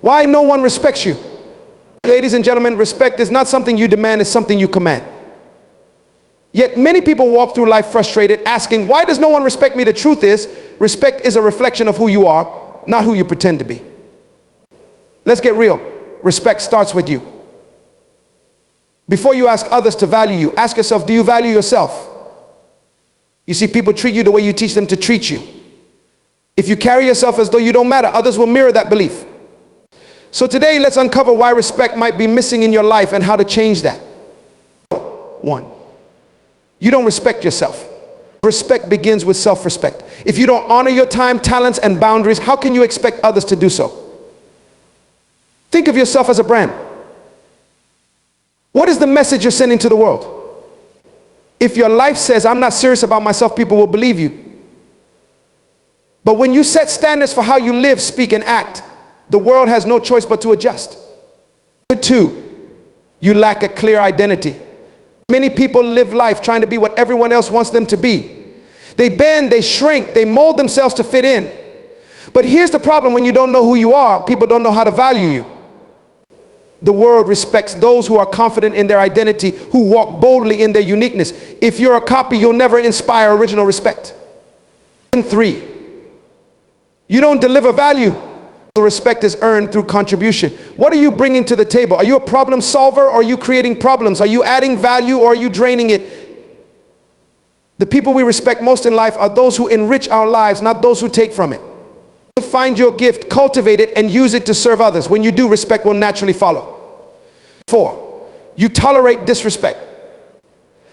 Why no one respects you? Ladies and gentlemen, respect is not something you demand, it's something you command. Yet many people walk through life frustrated, asking, why does no one respect me? The truth is, respect is a reflection of who you are, not who you pretend to be. Let's get real. Respect starts with you. Before you ask others to value you, ask yourself, do you value yourself? You see, people treat you the way you teach them to treat you. If you carry yourself as though you don't matter, others will mirror that belief. So today, let's uncover why respect might be missing in your life and how to change that. 1. You don't respect yourself. Respect begins with self-respect. If you don't honor your time, talents, and boundaries, how can you expect others to do so? Think of yourself as a brand. What is the message you're sending to the world? If your life says, I'm not serious about myself, people will believe you. But when you set standards for how you live, speak, and act, the world has no choice but to adjust. 2, you lack a clear identity. Many people live life trying to be what everyone else wants them to be. They bend, they shrink, they mold themselves to fit in. But here's the problem: when you don't know who you are, people don't know how to value you. The world respects those who are confident in their identity, who walk boldly in their uniqueness. If you're a copy, you'll never inspire original respect. 3, you don't deliver value. Respect is earned through contribution. What are you bringing to the table? Are you a problem solver, or are you creating problems? Are you adding value, or are you draining it? The people we respect most in life are those who enrich our lives, not those who take from it. Find your gift, cultivate it, and use it to serve others. When you do, respect will naturally follow. 4, you tolerate disrespect.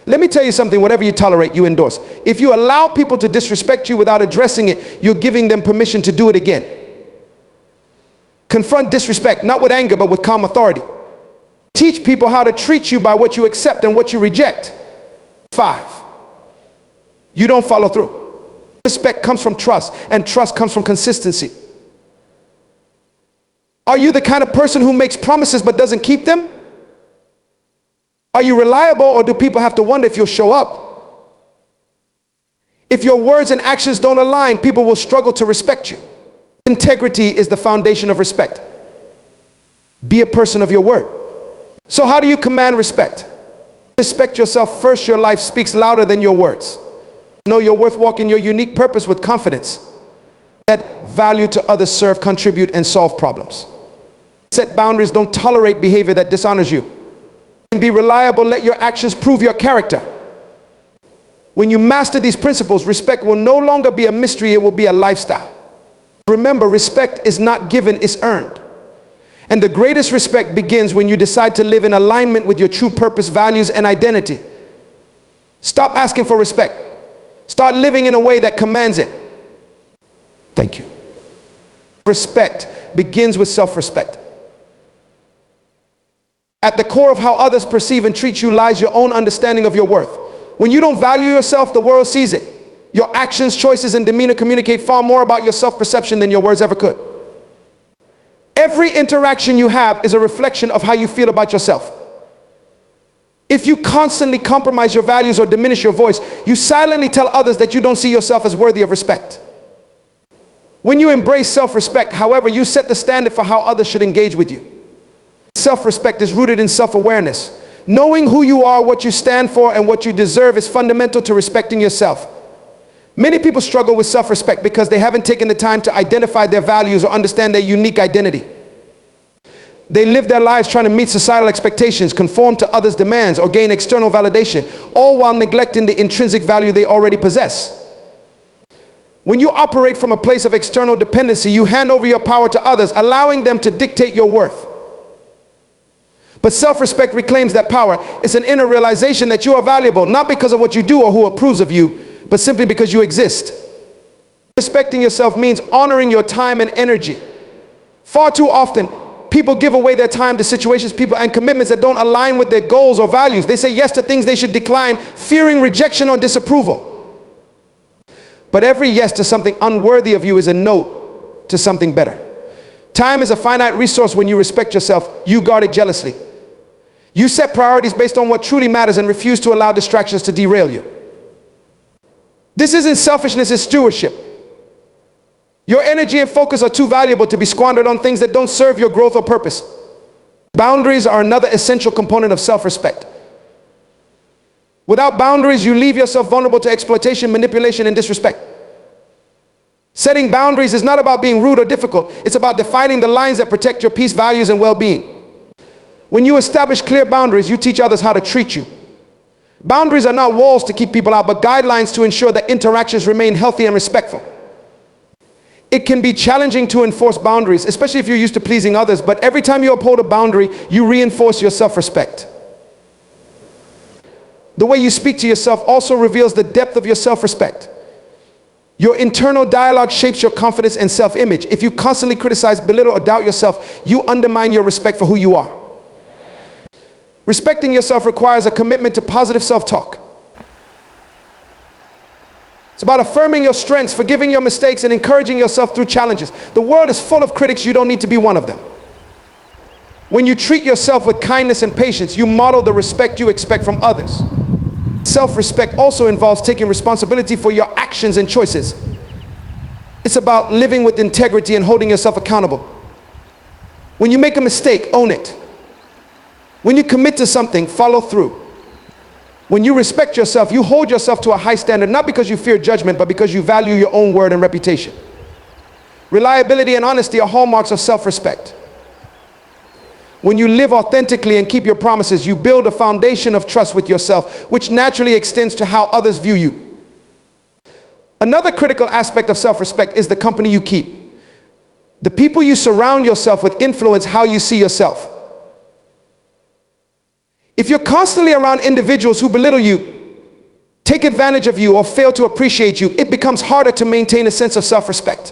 Let me tell you something: whatever you tolerate, you endorse. If you allow people to disrespect you without addressing it, you're giving them permission to do it again. Confront disrespect, not with anger, but with calm authority. Teach people how to treat you by what you accept and what you reject. 5, you don't follow through. Respect comes from trust, and trust comes from consistency. Are you the kind of person who makes promises but doesn't keep them? Are you reliable, or do people have to wonder if you'll show up? If your words and actions don't align, people will struggle to respect you. Integrity is the foundation of respect. Be a person of your word. So how do you command respect? Respect yourself first. Your life speaks louder than your words. Know your worth, walk in your unique purpose with confidence. Add value to others, serve, contribute, and solve problems. Set boundaries, don't tolerate behavior that dishonors you. And be reliable, let your actions prove your character. When you master these principles, respect will no longer be a mystery, it will be a lifestyle. Remember, respect is not given, it's earned. And the greatest respect begins when you decide to live in alignment with your true purpose, values, and identity. Stop asking for respect. Start living in a way that commands it. Thank you. Respect begins with self-respect. At the core of how others perceive and treat you lies your own understanding of your worth. When you don't value yourself, the world sees it. Your actions, choices, and demeanor communicate far more about your self-perception than your words ever could. Every interaction you have is a reflection of how you feel about yourself. If you constantly compromise your values or diminish your voice, you silently tell others that you don't see yourself as worthy of respect. When you embrace self-respect, however, you set the standard for how others should engage with you. Self-respect is rooted in self-awareness. Knowing who you are, what you stand for, and what you deserve is fundamental to respecting yourself. Many people struggle with self-respect because they haven't taken the time to identify their values or understand their unique identity. They live their lives trying to meet societal expectations, conform to others' demands, or gain external validation, all while neglecting the intrinsic value they already possess. When you operate from a place of external dependency, you hand over your power to others, allowing them to dictate your worth. But self-respect reclaims that power. It's an inner realization that you are valuable, not because of what you do or who approves of you, but simply because you exist. Respecting yourself means honoring your time and energy. Far too often, people give away their time to situations, people, and commitments that don't align with their goals or values. They say yes to things they should decline, fearing rejection or disapproval. But every yes to something unworthy of you is a no to something better. Time is a finite resource. When you respect yourself, you guard it jealously. You set priorities based on what truly matters and refuse to allow distractions to derail you. This isn't selfishness, it's stewardship. Your energy and focus are too valuable to be squandered on things that don't serve your growth or purpose. Boundaries are another essential component of self-respect. Without boundaries, you leave yourself vulnerable to exploitation, manipulation, and disrespect. Setting boundaries is not about being rude or difficult. It's about defining the lines that protect your peace, values, and well-being. When you establish clear boundaries, you teach others how to treat you. Boundaries are not walls to keep people out, but guidelines to ensure that interactions remain healthy and respectful. It can be challenging to enforce boundaries, especially if you're used to pleasing others, but every time you uphold a boundary, you reinforce your self-respect. The way you speak to yourself also reveals the depth of your self-respect. Your internal dialogue shapes your confidence and self-image. If you constantly criticize, belittle, or doubt yourself, you undermine your respect for who you are. Respecting yourself requires a commitment to positive self-talk. It's about affirming your strengths, forgiving your mistakes, and encouraging yourself through challenges. The world is full of critics. You don't need to be one of them. When you treat yourself with kindness and patience, you model the respect you expect from others. Self-respect also involves taking responsibility for your actions and choices. It's about living with integrity and holding yourself accountable. When you make a mistake, own it. When you commit to something, follow through. When you respect yourself, you hold yourself to a high standard, not because you fear judgment, but because you value your own word and reputation. Reliability and honesty are hallmarks of self-respect. When you live authentically and keep your promises, you build a foundation of trust with yourself, which naturally extends to how others view you. Another critical aspect of self-respect is the company you keep. The people you surround yourself with influence how you see yourself. If you're constantly around individuals who belittle you, take advantage of you, or fail to appreciate you, it becomes harder to maintain a sense of self-respect.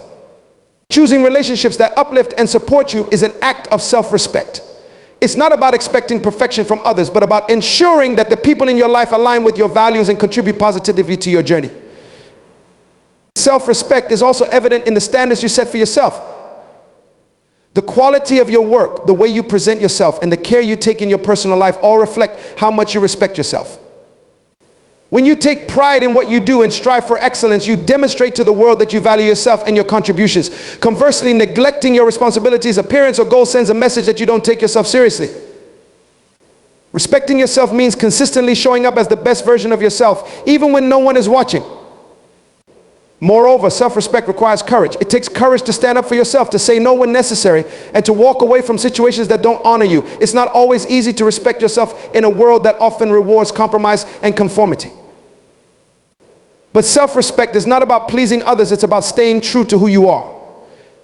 Choosing relationships that uplift and support you is an act of self-respect. It's not about expecting perfection from others, but about ensuring that the people in your life align with your values and contribute positively to your journey. Self-respect is also evident in the standards you set for yourself. The quality of your work, the way you present yourself, and the care you take in your personal life all reflect how much you respect yourself. When you take pride in what you do and strive for excellence, you demonstrate to the world that you value yourself and your contributions. Conversely, neglecting your responsibilities, appearance, or goals sends a message that you don't take yourself seriously. Respecting yourself means consistently showing up as the best version of yourself, even when no one is watching. Moreover, self-respect requires courage. It takes courage to stand up for yourself, to say no when necessary, and to walk away from situations that don't honor you. It's not always easy to respect yourself in a world that often rewards compromise and conformity. But self-respect is not about pleasing others, it's about staying true to who you are.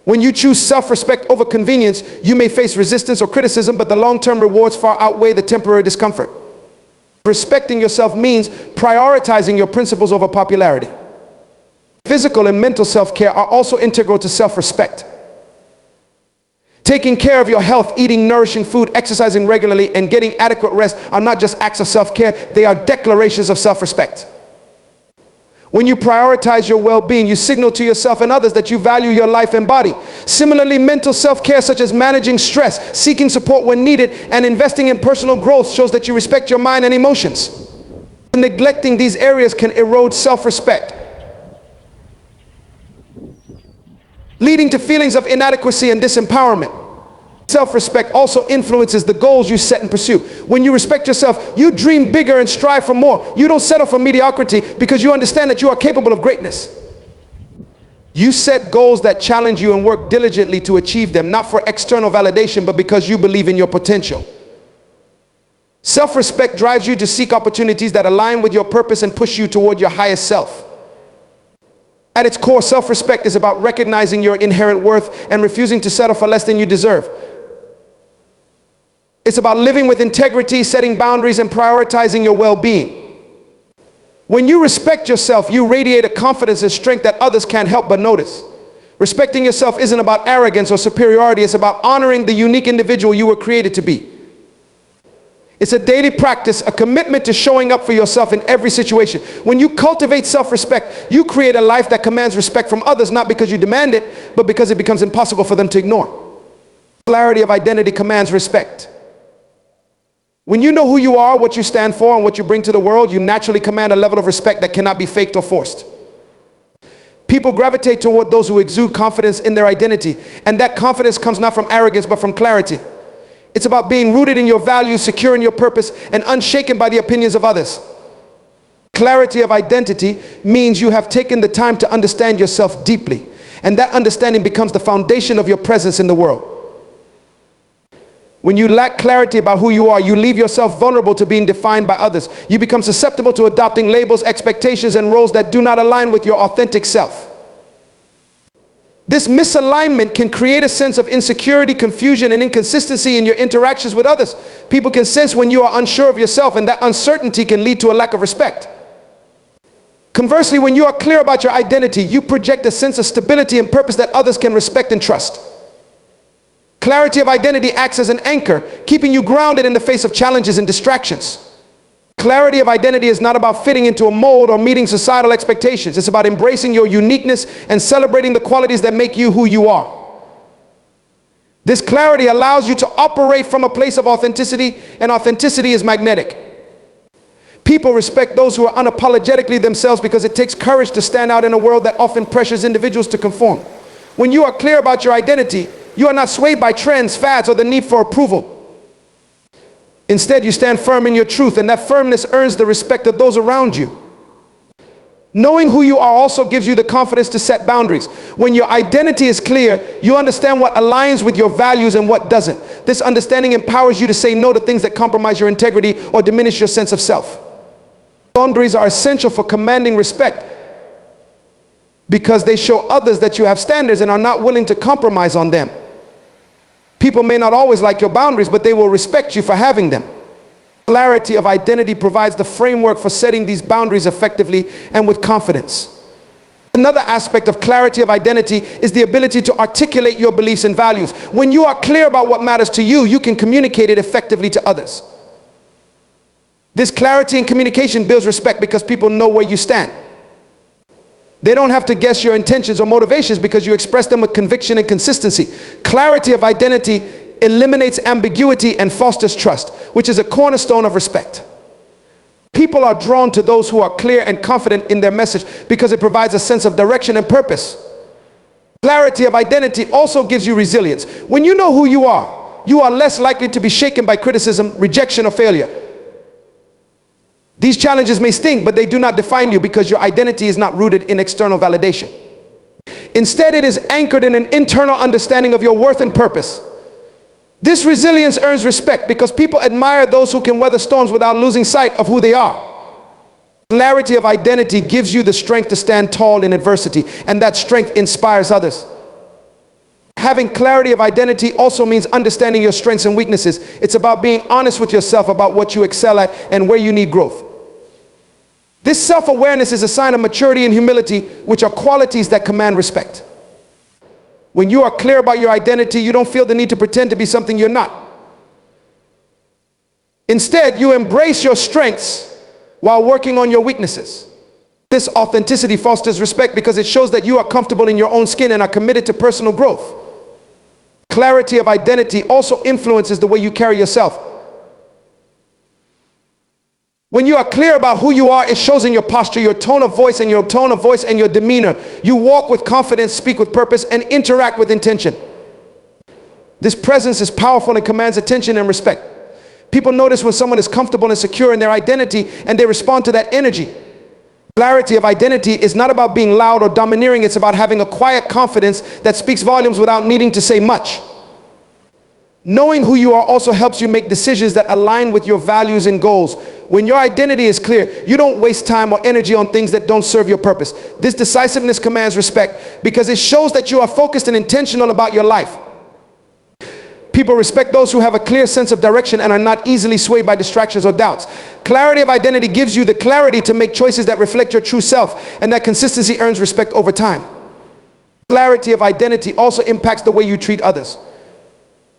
When you choose self-respect over convenience, you may face resistance or criticism, but the long-term rewards far outweigh the temporary discomfort. Respecting yourself means prioritizing your principles over popularity. Physical and mental self-care are also integral to self-respect. Taking care of your health, eating nourishing food, exercising regularly, and getting adequate rest are not just acts of self-care, they are declarations of self-respect. When you prioritize your well-being, you signal to yourself and others that you value your life and body. Similarly, mental self-care, such as managing stress, seeking support when needed, and investing in personal growth, shows that you respect your mind and emotions. Neglecting these areas can erode self-respect, leading to feelings of inadequacy and disempowerment. Self-respect also influences the goals you set and pursue. When you respect yourself, you dream bigger and strive for more. You don't settle for mediocrity because you understand that you are capable of greatness. You set goals that challenge you and work diligently to achieve them, not for external validation, but because you believe in your potential. Self-respect drives you to seek opportunities that align with your purpose and push you toward your highest self. At its core, self-respect is about recognizing your inherent worth and refusing to settle for less than you deserve. It's about living with integrity, setting boundaries, and prioritizing your well-being. When you respect yourself, you radiate a confidence and strength that others can't help but notice. Respecting yourself isn't about arrogance or superiority, it's about honoring the unique individual you were created to be. It's a daily practice, a commitment to showing up for yourself in every situation. When you cultivate self-respect, you create a life that commands respect from others, not because you demand it, but because it becomes impossible for them to ignore. Clarity of identity commands respect. When you know who you are, what you stand for, and what you bring to the world, you naturally command a level of respect that cannot be faked or forced. People gravitate toward those who exude confidence in their identity. And that confidence comes not from arrogance, but from clarity. It's about being rooted in your values, secure in your purpose, and unshaken by the opinions of others. Clarity of identity means you have taken the time to understand yourself deeply. And that understanding becomes the foundation of your presence in the world. When you lack clarity about who you are, you leave yourself vulnerable to being defined by others. You become susceptible to adopting labels, expectations, and roles that do not align with your authentic self. This misalignment can create a sense of insecurity, confusion, and inconsistency in your interactions with others. People can sense when you are unsure of yourself, and that uncertainty can lead to a lack of respect. Conversely, when you are clear about your identity, you project a sense of stability and purpose that others can respect and trust. Clarity of identity acts as an anchor, keeping you grounded in the face of challenges and distractions. Clarity of identity is not about fitting into a mold or meeting societal expectations. It's about embracing your uniqueness and celebrating the qualities that make you who you are. This clarity allows you to operate from a place of authenticity, and authenticity is magnetic. People respect those who are unapologetically themselves because it takes courage to stand out in a world that often pressures individuals to conform. When you are clear about your identity, you are not swayed by trends, fads, or the need for approval. Instead, you stand firm in your truth, and that firmness earns the respect of those around you. Knowing who you are also gives you the confidence to set boundaries. When your identity is clear, you understand what aligns with your values and what doesn't. This understanding empowers you to say no to things that compromise your integrity or diminish your sense of self. Boundaries are essential for commanding respect because they show others that you have standards and are not willing to compromise on them. People may not always like your boundaries, but they will respect you for having them. Clarity of identity provides the framework for setting these boundaries effectively and with confidence. Another aspect of clarity of identity is the ability to articulate your beliefs and values. When you are clear about what matters to you, you can communicate it effectively to others. This clarity in communication builds respect because people know where you stand. They don't have to guess your intentions or motivations because you express them with conviction and consistency. Clarity of identity eliminates ambiguity and fosters trust, which is a cornerstone of respect. People are drawn to those who are clear and confident in their message because it provides a sense of direction and purpose. Clarity of identity also gives you resilience. When you know who you are less likely to be shaken by criticism, rejection, or failure. These challenges may sting, but they do not define you because your identity is not rooted in external validation. Instead, it is anchored in an internal understanding of your worth and purpose. This resilience earns respect because people admire those who can weather storms without losing sight of who they are. Clarity of identity gives you the strength to stand tall in adversity, and that strength inspires others. Having clarity of identity also means understanding your strengths and weaknesses. It's about being honest with yourself about what you excel at and where you need growth. This self-awareness is a sign of maturity and humility, which are qualities that command respect. When you are clear about your identity, you don't feel the need to pretend to be something you're not. Instead, you embrace your strengths while working on your weaknesses. This authenticity fosters respect because it shows that you are comfortable in your own skin and are committed to personal growth. Clarity of identity also influences the way you carry yourself. When you are clear about who you are, it shows in your posture, your tone of voice and your demeanor. You walk with confidence, speak with purpose, and interact with intention. This presence is powerful and commands attention and respect. People notice when someone is comfortable and secure in their identity, and they respond to that energy. Clarity of identity is not about being loud or domineering. It's about having a quiet confidence that speaks volumes without needing to say much. Knowing who you are also helps you make decisions that align with your values and goals. When your identity is clear, you don't waste time or energy on things that don't serve your purpose. This decisiveness commands respect because it shows that you are focused and intentional about your life. People respect those who have a clear sense of direction and are not easily swayed by distractions or doubts. Clarity of identity gives you the clarity to make choices that reflect your true self, and that consistency earns respect over time. Clarity of identity also impacts the way you treat others.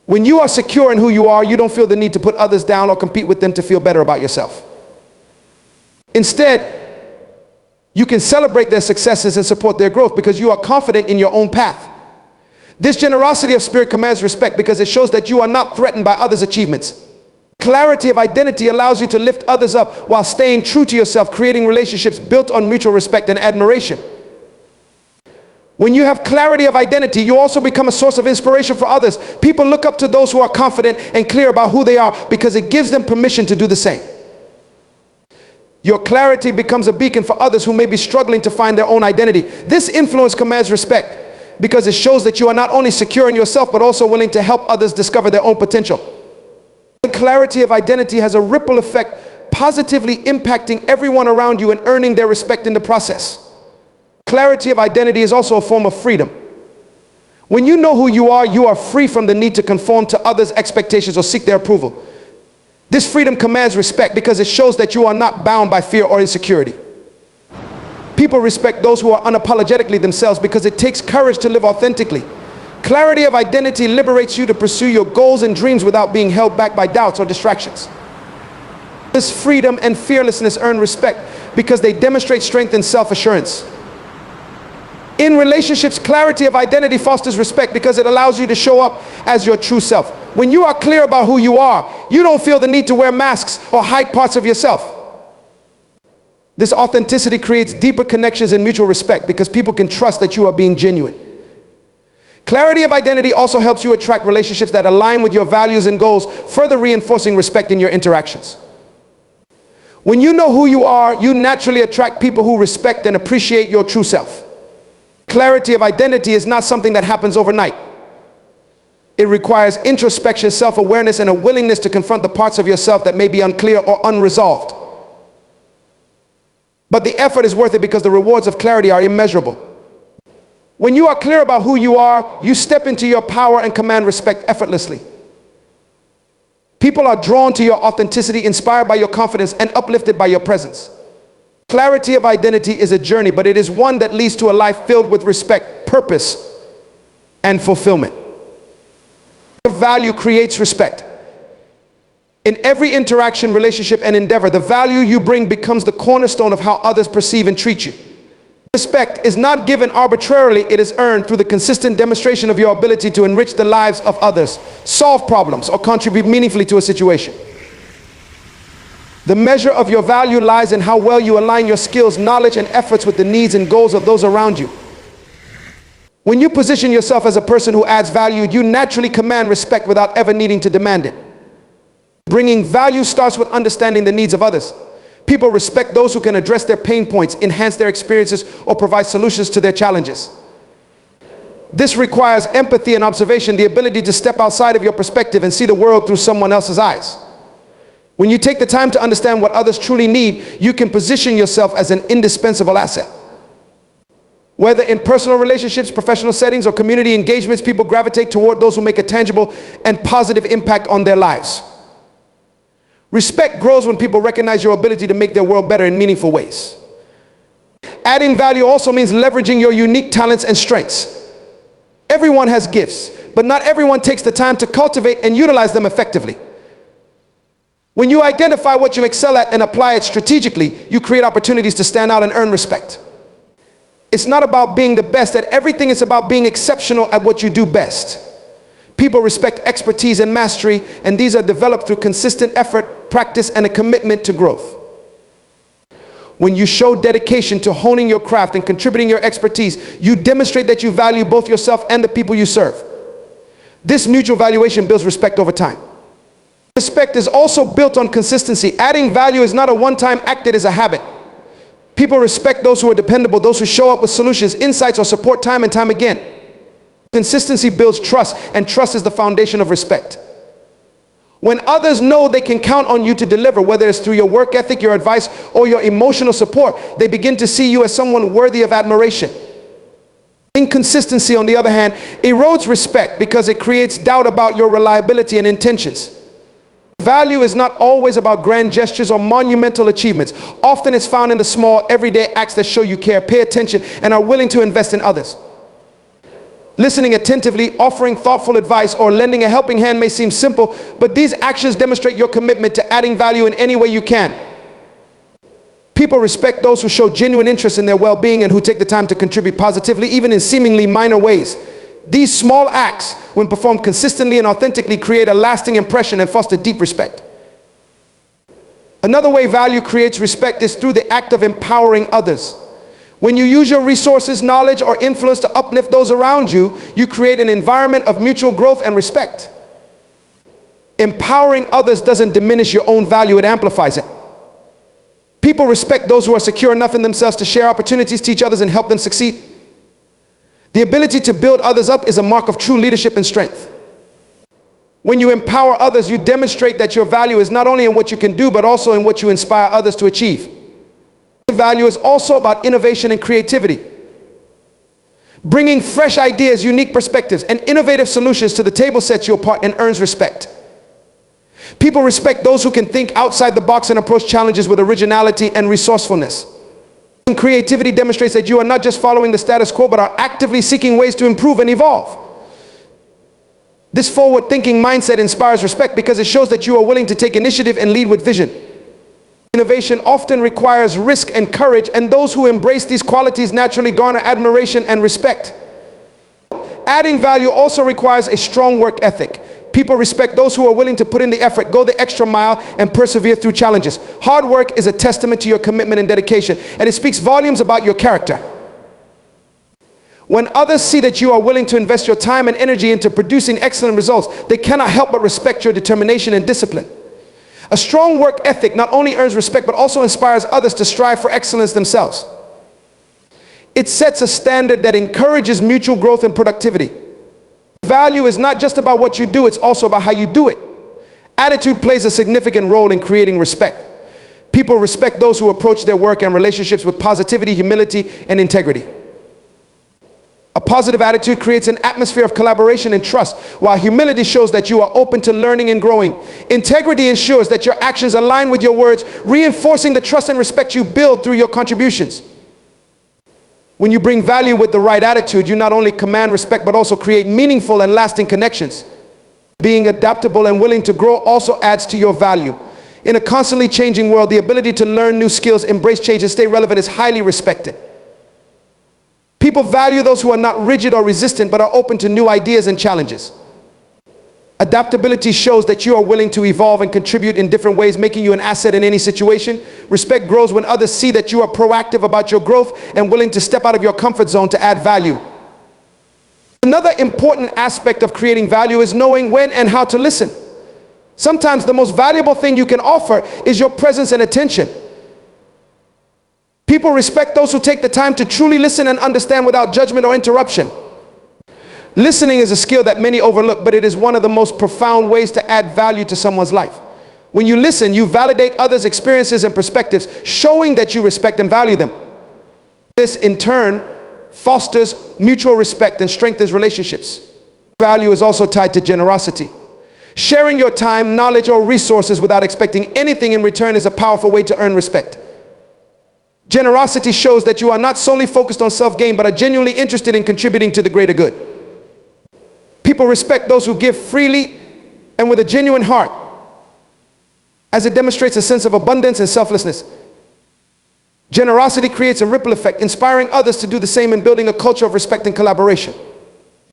When you are secure in who you are, you don't feel the need to put others down or compete with them to feel better about yourself. Instead, you can celebrate their successes and support their growth because you are confident in your own path. This generosity of spirit commands respect because it shows that you are not threatened by others' achievements. Clarity of identity allows you to lift others up while staying true to yourself, creating relationships built on mutual respect and admiration. When you have clarity of identity, you also become a source of inspiration for others. People look up to those who are confident and clear about who they are because it gives them permission to do the same. Your clarity becomes a beacon for others who may be struggling to find their own identity. This influence commands respect because it shows that you are not only secure in yourself but also willing to help others discover their own potential. The clarity of identity has a ripple effect, positively impacting everyone around you and earning their respect in the process. Clarity of identity is also a form of freedom. When you know who you are free from the need to conform to others' expectations or seek their approval. This freedom commands respect because it shows that you are not bound by fear or insecurity. People respect those who are unapologetically themselves because it takes courage to live authentically. Clarity of identity liberates you to pursue your goals and dreams without being held back by doubts or distractions. This freedom and fearlessness earn respect because they demonstrate strength and self-assurance. In relationships, clarity of identity fosters respect because it allows you to show up as your true self. When you are clear about who you are, you don't feel the need to wear masks or hide parts of yourself. This authenticity creates deeper connections and mutual respect because people can trust that you are being genuine. Clarity of identity also helps you attract relationships that align with your values and goals, further reinforcing respect in your interactions. When you know who you are, you naturally attract people who respect and appreciate your true self. Clarity of identity is not something that happens overnight. It requires introspection, self-awareness, and a willingness to confront the parts of yourself that may be unclear or unresolved. But the effort is worth it because the rewards of clarity are immeasurable. When you are clear about who you are, you step into your power and command respect effortlessly. People are drawn to your authenticity, inspired by your confidence, and uplifted by your presence. Clarity of identity is a journey, but it is one that leads to a life filled with respect, purpose, and fulfillment. Value creates respect. In every interaction, relationship, and endeavor, the value you bring becomes the cornerstone of how others perceive and treat you. Respect is not given arbitrarily, it is earned through the consistent demonstration of your ability to enrich the lives of others, solve problems, or contribute meaningfully to a situation. The measure of your value lies in how well you align your skills, knowledge, and efforts with the needs and goals of those around you. When you position yourself as a person who adds value, you naturally command respect without ever needing to demand it. Bringing value starts with understanding the needs of others. People respect those who can address their pain points, enhance their experiences, or provide solutions to their challenges. This requires empathy and observation, the ability to step outside of your perspective and see the world through someone else's eyes. When you take the time to understand what others truly need, you can position yourself as an indispensable asset. Whether in personal relationships, professional settings, or community engagements, people gravitate toward those who make a tangible and positive impact on their lives. Respect grows when people recognize your ability to make their world better in meaningful ways. Adding value also means leveraging your unique talents and strengths. Everyone has gifts, but not everyone takes the time to cultivate and utilize them effectively. When you identify what you excel at and apply it strategically, you create opportunities to stand out and earn respect. It's not about being the best at everything, it's about being exceptional at what you do best. People respect expertise and mastery, and these are developed through consistent effort, practice, and a commitment to growth. When you show dedication to honing your craft and contributing your expertise, you demonstrate that you value both yourself and the people you serve. This mutual valuation builds respect over time. Respect is also built on consistency. Adding value is not a one-time act, it is a habit. People respect those who are dependable, those who show up with solutions, insights, or support time and time again. Consistency builds trust, and trust is the foundation of respect. When others know they can count on you to deliver, whether it's through your work ethic, your advice, or your emotional support, they begin to see you as someone worthy of admiration. Inconsistency, on the other hand, erodes respect because it creates doubt about your reliability and intentions. Value is not always about grand gestures or monumental achievements. Often it's found in the small, everyday acts that show you care, pay attention, and are willing to invest in others. Listening attentively, offering thoughtful advice, or lending a helping hand may seem simple, but these actions demonstrate your commitment to adding value in any way you can. People respect those who show genuine interest in their well-being and who take the time to contribute positively, even in seemingly minor ways. These small acts, when performed consistently and authentically, create a lasting impression and foster deep respect. Another way value creates respect is through the act of empowering others. When you use your resources, knowledge, or influence to uplift those around you, you create an environment of mutual growth and respect. Empowering others doesn't diminish your own value, it amplifies it. People respect those who are secure enough in themselves to share opportunities, teach others, and help them succeed. The ability to build others up is a mark of true leadership and strength. When you empower others, you demonstrate that your value is not only in what you can do, but also in what you inspire others to achieve. Value is also about innovation and creativity. Bringing fresh ideas, unique perspectives, and innovative solutions to the table sets you apart and earns respect. People respect those who can think outside the box and approach challenges with originality and resourcefulness. Creativity demonstrates that you are not just following the status quo, but are actively seeking ways to improve and evolve. This forward-thinking mindset inspires respect because it shows that you are willing to take initiative and lead with vision. Innovation often requires risk and courage, and those who embrace these qualities naturally garner admiration and respect. Adding value also requires a strong work ethic. People respect those who are willing to put in the effort, go the extra mile, and persevere through challenges. Hard work is a testament to your commitment and dedication, and it speaks volumes about your character. When others see that you are willing to invest your time and energy into producing excellent results, they cannot help but respect your determination and discipline. A strong work ethic not only earns respect, but also inspires others to strive for excellence themselves. It sets a standard that encourages mutual growth and productivity. Value is not just about what you do, it's also about how you do it. Attitude plays a significant role in creating respect. People respect those who approach their work and relationships with positivity, humility, and integrity. A positive attitude creates an atmosphere of collaboration and trust, while humility shows that you are open to learning and growing. Integrity ensures that your actions align with your words, reinforcing the trust and respect you build through your contributions. When you bring value with the right attitude, you not only command respect, but also create meaningful and lasting connections. Being adaptable and willing to grow also adds to your value. In a constantly changing world, the ability to learn new skills, embrace change, and stay relevant is highly respected. People value those who are not rigid or resistant, but are open to new ideas and challenges. Adaptability shows that you are willing to evolve and contribute in different ways, making you an asset in any situation. Respect grows when others see that you are proactive about your growth and willing to step out of your comfort zone to add value. Another important aspect of creating value is knowing when and how to listen. Sometimes the most valuable thing you can offer is your presence and attention. People respect those who take the time to truly listen and understand without judgment or interruption. Listening is a skill that many overlook, but it is one of the most profound ways to add value to someone's life. When you listen, you validate others' experiences and perspectives, showing that you respect and value them. This, in turn, fosters mutual respect and strengthens relationships. Value is also tied to generosity. Sharing your time, knowledge, or resources without expecting anything in return is a powerful way to earn respect. Generosity shows that you are not solely focused on self-gain, but are genuinely interested in contributing to the greater good. People respect those who give freely and with a genuine heart, as it demonstrates a sense of abundance and selflessness. Generosity creates a ripple effect, inspiring others to do the same and building a culture of respect and collaboration.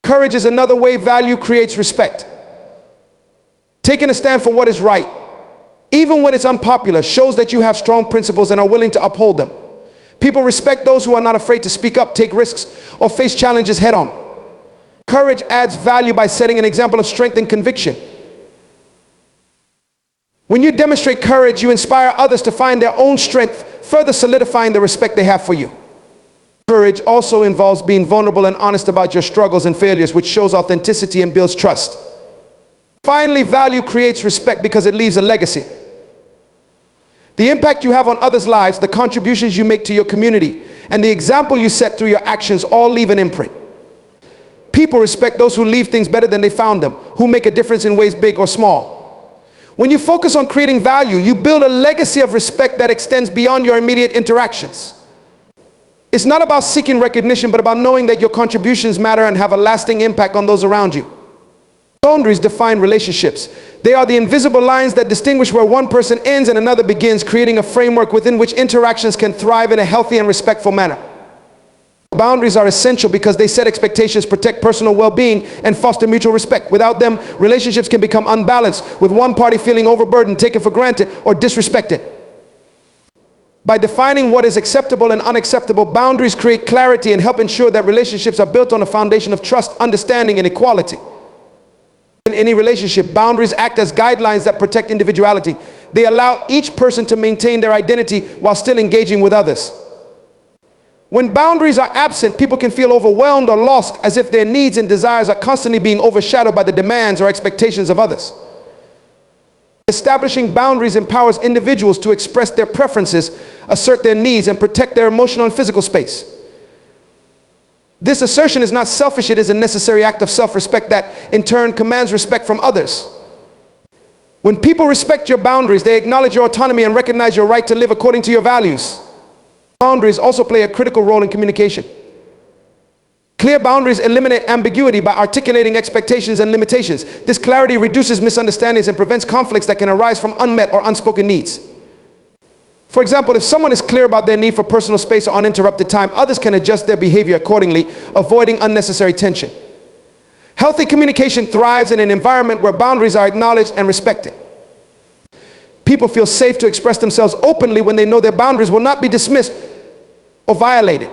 Courage is another way value creates respect. Taking a stand for what is right, even when it's unpopular, shows that you have strong principles and are willing to uphold them. People respect those who are not afraid to speak up, take risks, or face challenges head on. Courage adds value by setting an example of strength and conviction. When you demonstrate courage, you inspire others to find their own strength, further solidifying the respect they have for you. Courage also involves being vulnerable and honest about your struggles and failures, which shows authenticity and builds trust. Finally, value creates respect because it leaves a legacy. The impact you have on others' lives, the contributions you make to your community, and the example you set through your actions all leave an imprint. People respect those who leave things better than they found them, who make a difference in ways big or small. When you focus on creating value, you build a legacy of respect that extends beyond your immediate interactions. It's not about seeking recognition, but about knowing that your contributions matter and have a lasting impact on those around you. Boundaries define relationships. They are the invisible lines that distinguish where one person ends and another begins, creating a framework within which interactions can thrive in a healthy and respectful manner. Boundaries are essential because they set expectations, protect personal well-being, and foster mutual respect. Without them, relationships can become unbalanced, with one party feeling overburdened, taken for granted, or disrespected. By defining what is acceptable and unacceptable, boundaries create clarity and help ensure that relationships are built on a foundation of trust, understanding, and equality. In any relationship, boundaries act as guidelines that protect individuality. They allow each person to maintain their identity while still engaging with others. When boundaries are absent, people can feel overwhelmed or lost, as if their needs and desires are constantly being overshadowed by the demands or expectations of others. Establishing boundaries empowers individuals to express their preferences, assert their needs, and protect their emotional and physical space. This assertion is not selfish, it is a necessary act of self-respect that, in turn, commands respect from others. When people respect your boundaries, they acknowledge your autonomy and recognize your right to live according to your values. Boundaries also play a critical role in communication. Clear boundaries eliminate ambiguity by articulating expectations and limitations. This clarity reduces misunderstandings and prevents conflicts that can arise from unmet or unspoken needs. For example, if someone is clear about their need for personal space or uninterrupted time, others can adjust their behavior accordingly, avoiding unnecessary tension. Healthy communication thrives in an environment where boundaries are acknowledged and respected. People feel safe to express themselves openly when they know their boundaries will not be dismissed or violated.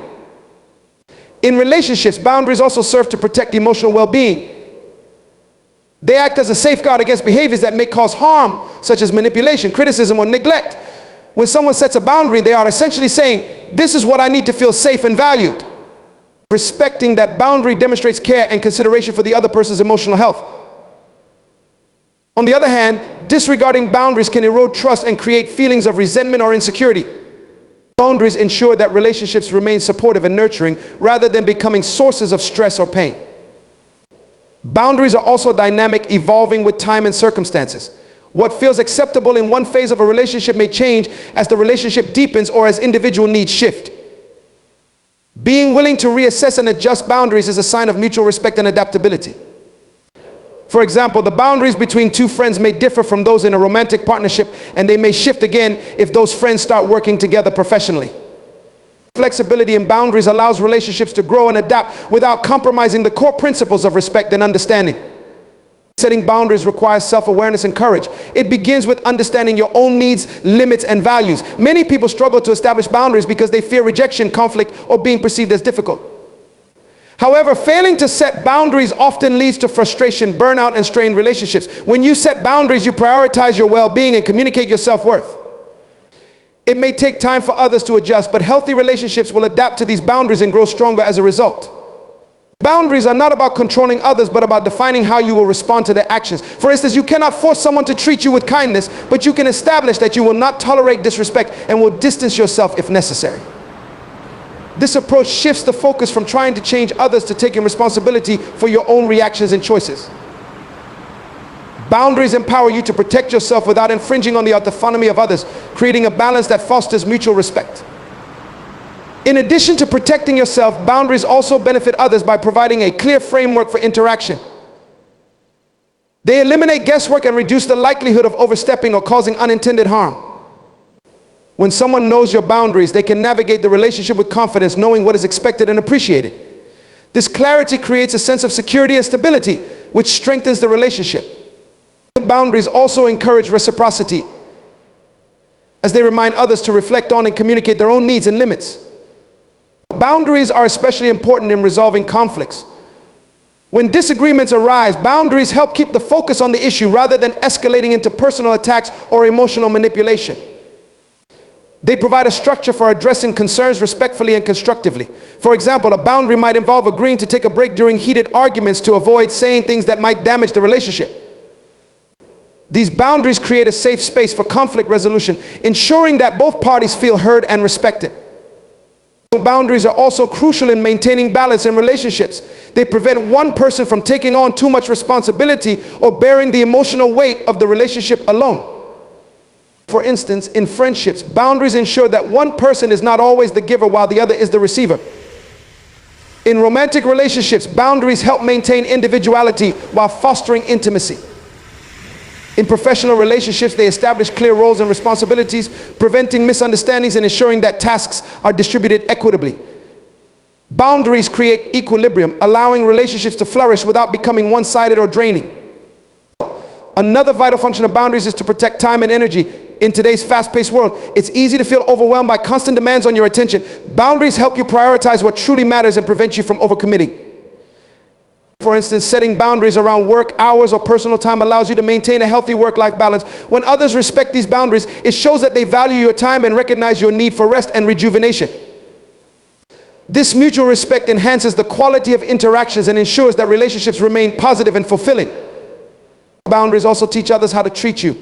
In relationships, boundaries also serve to protect emotional well-being. They act as a safeguard against behaviors that may cause harm, such as manipulation, criticism, or neglect. When someone sets a boundary, they are essentially saying, "This is what I need to feel safe and valued." Respecting that boundary demonstrates care and consideration for the other person's emotional health. On the other hand, disregarding boundaries can erode trust and create feelings of resentment or insecurity. Boundaries ensure that relationships remain supportive and nurturing rather than becoming sources of stress or pain. Boundaries are also dynamic, evolving with time and circumstances. What feels acceptable in one phase of a relationship may change as the relationship deepens or as individual needs shift. Being willing to reassess and adjust boundaries is a sign of mutual respect and adaptability. For example, the boundaries between two friends may differ from those in a romantic partnership, and they may shift again if those friends start working together professionally. Flexibility in boundaries allows relationships to grow and adapt without compromising the core principles of respect and understanding. Setting boundaries requires self-awareness and courage. It begins with understanding your own needs, limits, and values. Many people struggle to establish boundaries because they fear rejection, conflict, or being perceived as difficult. However, failing to set boundaries often leads to frustration, burnout, and strained relationships. When you set boundaries, you prioritize your well-being and communicate your self-worth. It may take time for others to adjust, but healthy relationships will adapt to these boundaries and grow stronger as a result. Boundaries are not about controlling others, but about defining how you will respond to their actions. For instance, you cannot force someone to treat you with kindness, but you can establish that you will not tolerate disrespect and will distance yourself if necessary. This approach shifts the focus from trying to change others to taking responsibility for your own reactions and choices. Boundaries empower you to protect yourself without infringing on the autonomy of others, creating a balance that fosters mutual respect. In addition to protecting yourself, boundaries also benefit others by providing a clear framework for interaction. They eliminate guesswork and reduce the likelihood of overstepping or causing unintended harm. When someone knows your boundaries, they can navigate the relationship with confidence, knowing what is expected and appreciated. This clarity creates a sense of security and stability, which strengthens the relationship. Boundaries also encourage reciprocity, as they remind others to reflect on and communicate their own needs and limits. Boundaries are especially important in resolving conflicts. When disagreements arise, boundaries help keep the focus on the issue rather than escalating into personal attacks or emotional manipulation. They provide a structure for addressing concerns respectfully and constructively. For example, a boundary might involve agreeing to take a break during heated arguments to avoid saying things that might damage the relationship. These boundaries create a safe space for conflict resolution, ensuring that both parties feel heard and respected. Boundaries are also crucial in maintaining balance in relationships. They prevent one person from taking on too much responsibility or bearing the emotional weight of the relationship alone. For instance, in friendships, boundaries ensure that one person is not always the giver while the other is the receiver. In romantic relationships, boundaries help maintain individuality while fostering intimacy. In professional relationships, they establish clear roles and responsibilities, preventing misunderstandings and ensuring that tasks are distributed equitably. Boundaries create equilibrium, allowing relationships to flourish without becoming one-sided or draining. Another vital function of boundaries is to protect time and energy. In today's fast-paced world, it's easy to feel overwhelmed by constant demands on your attention. Boundaries help you prioritize what truly matters and prevent you from overcommitting. For instance, setting boundaries around work hours or personal time allows you to maintain a healthy work-life balance. When others respect these boundaries, it shows that they value your time and recognize your need for rest and rejuvenation. This mutual respect enhances the quality of interactions and ensures that relationships remain positive and fulfilling. Boundaries also teach others how to treat you.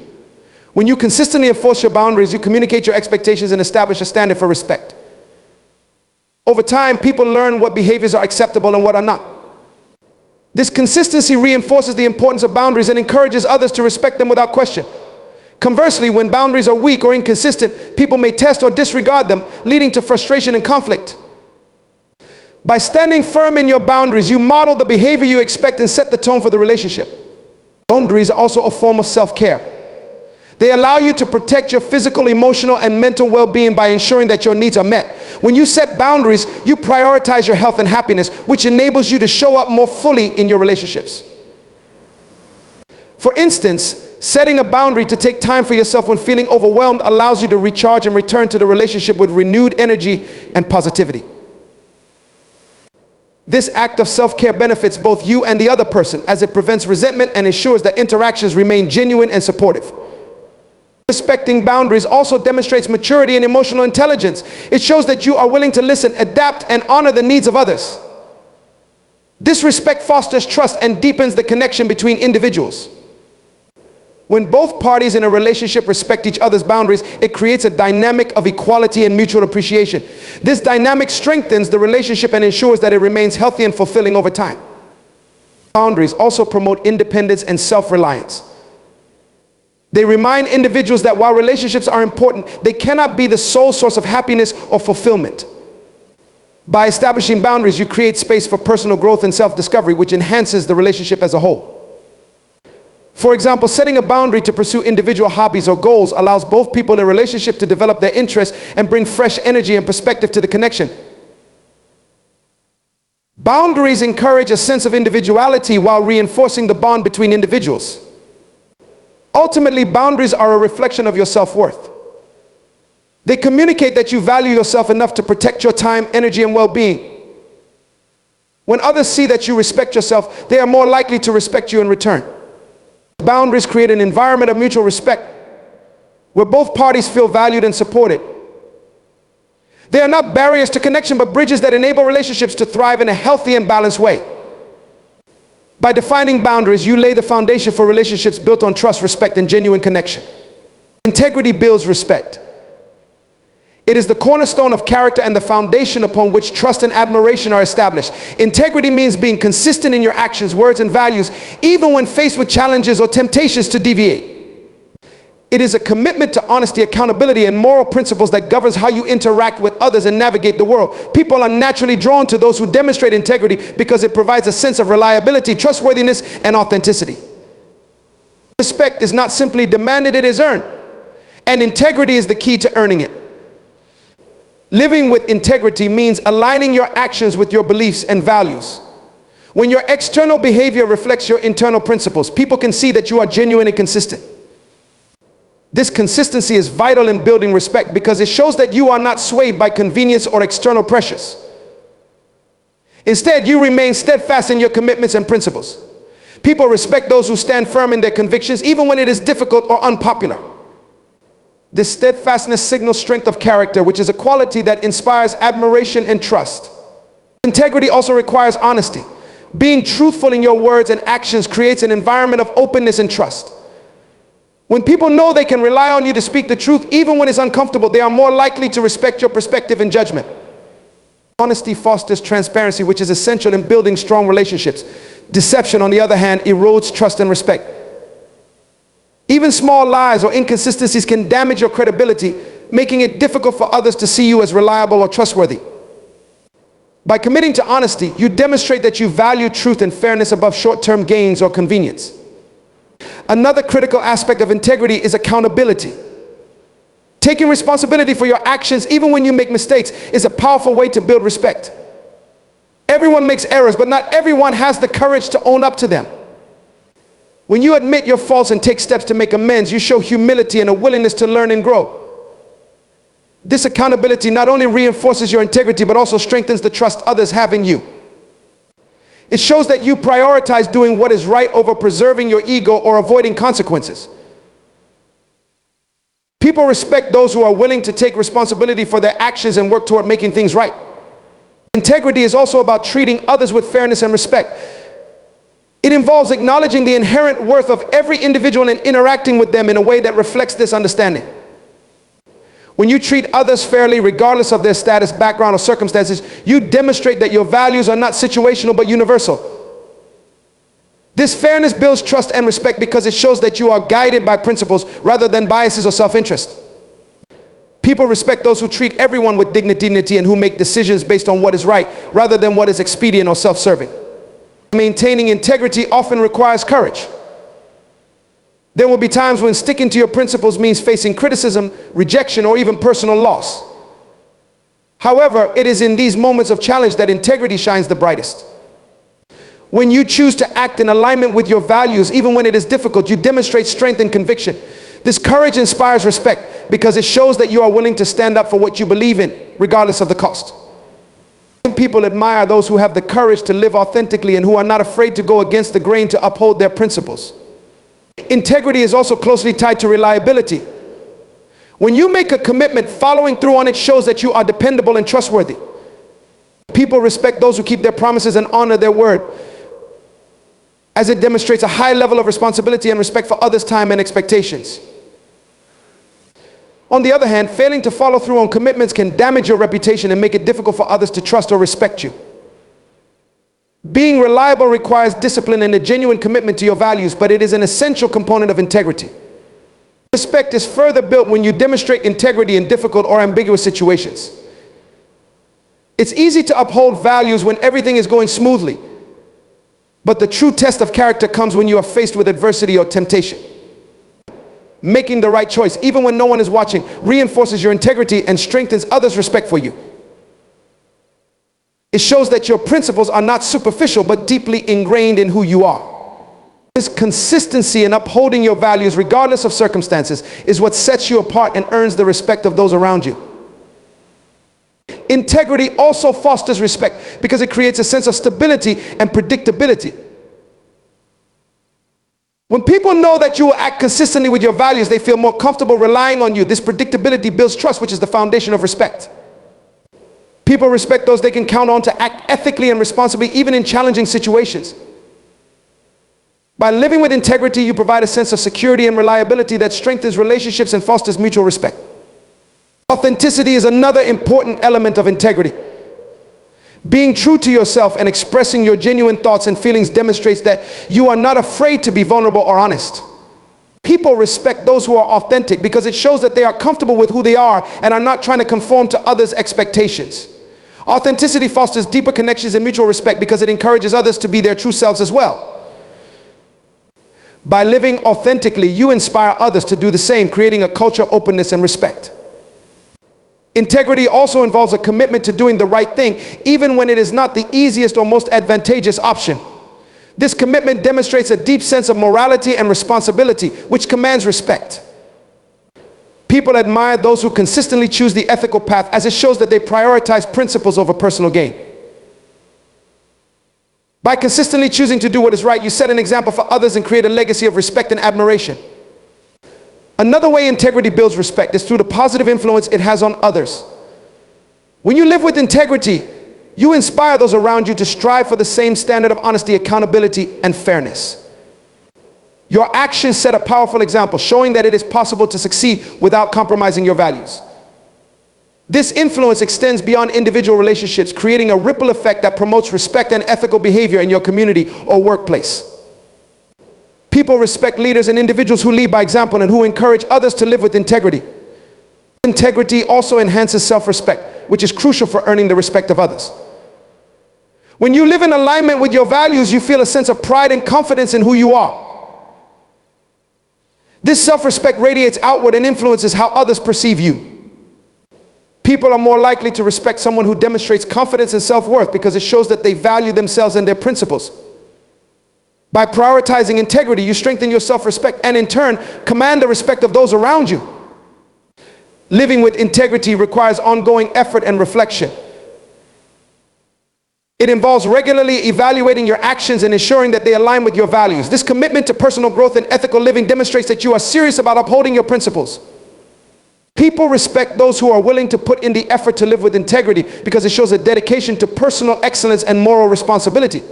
When you consistently enforce your boundaries, you communicate your expectations and establish a standard for respect. Over time, people learn what behaviors are acceptable and what are not. This consistency reinforces the importance of boundaries and encourages others to respect them without question. Conversely, when boundaries are weak or inconsistent, people may test or disregard them, leading to frustration and conflict. By standing firm in your boundaries, you model the behavior you expect and set the tone for the relationship. Boundaries are also a form of self-care. They allow you to protect your physical, emotional, and mental well-being by ensuring that your needs are met. When you set boundaries, you prioritize your health and happiness, which enables you to show up more fully in your relationships. For instance, setting a boundary to take time for yourself when feeling overwhelmed allows you to recharge and return to the relationship with renewed energy and positivity. This act of self-care benefits both you and the other person, as it prevents resentment and ensures that interactions remain genuine and supportive. Respecting boundaries also demonstrates maturity and emotional intelligence. It shows that you are willing to listen, adapt, and honor the needs of others. This respect fosters trust and deepens the connection between individuals. When both parties in a relationship respect each other's boundaries, it creates a dynamic of equality and mutual appreciation. This dynamic strengthens the relationship and ensures that it remains healthy and fulfilling over time. Boundaries also promote independence and self-reliance. They remind individuals that while relationships are important, they cannot be the sole source of happiness or fulfillment. By establishing boundaries, you create space for personal growth and self-discovery, which enhances the relationship as a whole. For example, setting a boundary to pursue individual hobbies or goals allows both people in a relationship to develop their interests and bring fresh energy and perspective to the connection. Boundaries encourage a sense of individuality while reinforcing the bond between individuals. Ultimately, boundaries are a reflection of your self-worth. They communicate that you value yourself enough to protect your time, energy, and well-being. When others see that you respect yourself, they are more likely to respect you in return. Boundaries create an environment of mutual respect where both parties feel valued and supported. They are not barriers to connection, but bridges that enable relationships to thrive in a healthy and balanced way. By defining boundaries, you lay the foundation for relationships built on trust, respect, and genuine connection. Integrity builds respect. It is the cornerstone of character and the foundation upon which trust and admiration are established. Integrity means being consistent in your actions, words, and values, even when faced with challenges or temptations to deviate. It is a commitment to honesty, accountability, and moral principles that governs how you interact with others and navigate the world. People are naturally drawn to those who demonstrate integrity because it provides a sense of reliability, trustworthiness, and authenticity. Respect is not simply demanded, it is earned. And integrity is the key to earning it. Living with integrity means aligning your actions with your beliefs and values. When your external behavior reflects your internal principles, people can see that you are genuine and consistent. This consistency is vital in building respect because it shows that you are not swayed by convenience or external pressures. Instead, you remain steadfast in your commitments and principles. People respect those who stand firm in their convictions, even when it is difficult or unpopular. This steadfastness signals strength of character, which is a quality that inspires admiration and trust. Integrity also requires honesty. Being truthful in your words and actions creates an environment of openness and trust. When people know they can rely on you to speak the truth, even when it's uncomfortable, they are more likely to respect your perspective and judgment. Honesty fosters transparency, which is essential in building strong relationships. Deception, on the other hand, erodes trust and respect. Even small lies or inconsistencies can damage your credibility, making it difficult for others to see you as reliable or trustworthy. By committing to honesty, you demonstrate that you value truth and fairness above short-term gains or convenience. Another critical aspect of integrity is accountability. Taking responsibility for your actions, even when you make mistakes, is a powerful way to build respect. Everyone makes errors, but not everyone has the courage to own up to them. When you admit your faults and take steps to make amends, you show humility and a willingness to learn and grow. This accountability not only reinforces your integrity, but also strengthens the trust others have in you. It shows that you prioritize doing what is right over preserving your ego or avoiding consequences. People respect those who are willing to take responsibility for their actions and work toward making things right. Integrity is also about treating others with fairness and respect. It involves acknowledging the inherent worth of every individual and interacting with them in a way that reflects this understanding. When you treat others fairly, regardless of their status, background, or circumstances, you demonstrate that your values are not situational but universal. This fairness builds trust and respect because it shows that you are guided by principles rather than biases or self-interest. People respect those who treat everyone with dignity and who make decisions based on what is right rather than what is expedient or self-serving. Maintaining integrity often requires courage. There will be times when sticking to your principles means facing criticism, rejection, or even personal loss. However, it is in these moments of challenge that integrity shines the brightest. When you choose to act in alignment with your values, even when it is difficult, you demonstrate strength and conviction. This courage inspires respect because it shows that you are willing to stand up for what you believe in, regardless of the cost. People admire those who have the courage to live authentically and who are not afraid to go against the grain to uphold their principles. Integrity is also closely tied to reliability. When you make a commitment, following through on it shows that you are dependable and trustworthy. People respect those who keep their promises and honor their word, as it demonstrates a high level of responsibility and respect for others' time and expectations. On the other hand, failing to follow through on commitments can damage your reputation and make it difficult for others to trust or respect you. Being reliable requires discipline and a genuine commitment to your values, but it is an essential component of integrity. Respect is further built when you demonstrate integrity in difficult or ambiguous situations. It's easy to uphold values when everything is going smoothly, but the true test of character comes when you are faced with adversity or temptation. Making the right choice, even when no one is watching, reinforces your integrity and strengthens others' respect for you. It shows that your principles are not superficial, but deeply ingrained in who you are. This consistency in upholding your values, regardless of circumstances, is what sets you apart and earns the respect of those around you. Integrity also fosters respect because it creates a sense of stability and predictability. When people know that you will act consistently with your values, they feel more comfortable relying on you. This predictability builds trust, which is the foundation of respect. People respect those they can count on to act ethically and responsibly, even in challenging situations. By living with integrity, you provide a sense of security and reliability that strengthens relationships and fosters mutual respect. Authenticity is another important element of integrity. Being true to yourself and expressing your genuine thoughts and feelings demonstrates that you are not afraid to be vulnerable or honest. People respect those who are authentic because it shows that they are comfortable with who they are and are not trying to conform to others' expectations. Authenticity fosters deeper connections and mutual respect because it encourages others to be their true selves as well. By living authentically, you inspire others to do the same, creating a culture of openness and respect. Integrity also involves a commitment to doing the right thing, even when it is not the easiest or most advantageous option. This commitment demonstrates a deep sense of morality and responsibility, which commands respect. People admire those who consistently choose the ethical path, as it shows that they prioritize principles over personal gain. By consistently choosing to do what is right, you set an example for others and create a legacy of respect and admiration. Another way integrity builds respect is through the positive influence it has on others. When you live with integrity, you inspire those around you to strive for the same standard of honesty, accountability, and fairness. Your actions set a powerful example, showing that it is possible to succeed without compromising your values. This influence extends beyond individual relationships, creating a ripple effect that promotes respect and ethical behavior in your community or workplace. People respect leaders and individuals who lead by example and who encourage others to live with integrity. Integrity also enhances self-respect, which is crucial for earning the respect of others. When you live in alignment with your values, you feel a sense of pride and confidence in who you are. This self-respect radiates outward and influences how others perceive you. People are more likely to respect someone who demonstrates confidence and self-worth because it shows that they value themselves and their principles. By prioritizing integrity, you strengthen your self-respect and in turn command the respect of those around you. Living with integrity requires ongoing effort and reflection. It involves regularly evaluating your actions and ensuring that they align with your values. This commitment to personal growth and ethical living demonstrates that you are serious about upholding your principles. People respect those who are willing to put in the effort to live with integrity because it shows a dedication to personal excellence and moral responsibility.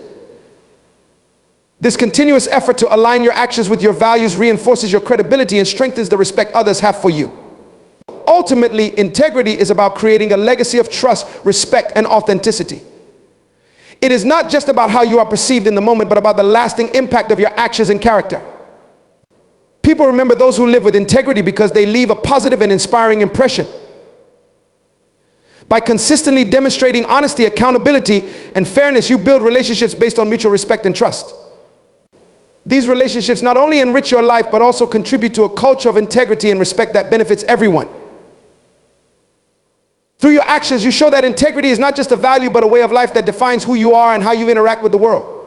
This continuous effort to align your actions with your values reinforces your credibility and strengthens the respect others have for you. Ultimately, integrity is about creating a legacy of trust, respect, and authenticity. It is not just about how you are perceived in the moment, but about the lasting impact of your actions and character. People remember those who live with integrity because they leave a positive and inspiring impression. By consistently demonstrating honesty, accountability, and fairness, you build relationships based on mutual respect and trust. These relationships not only enrich your life, but also contribute to a culture of integrity and respect that benefits everyone. Through your actions, you show that integrity is not just a value, but a way of life that defines who you are and how you interact with the world.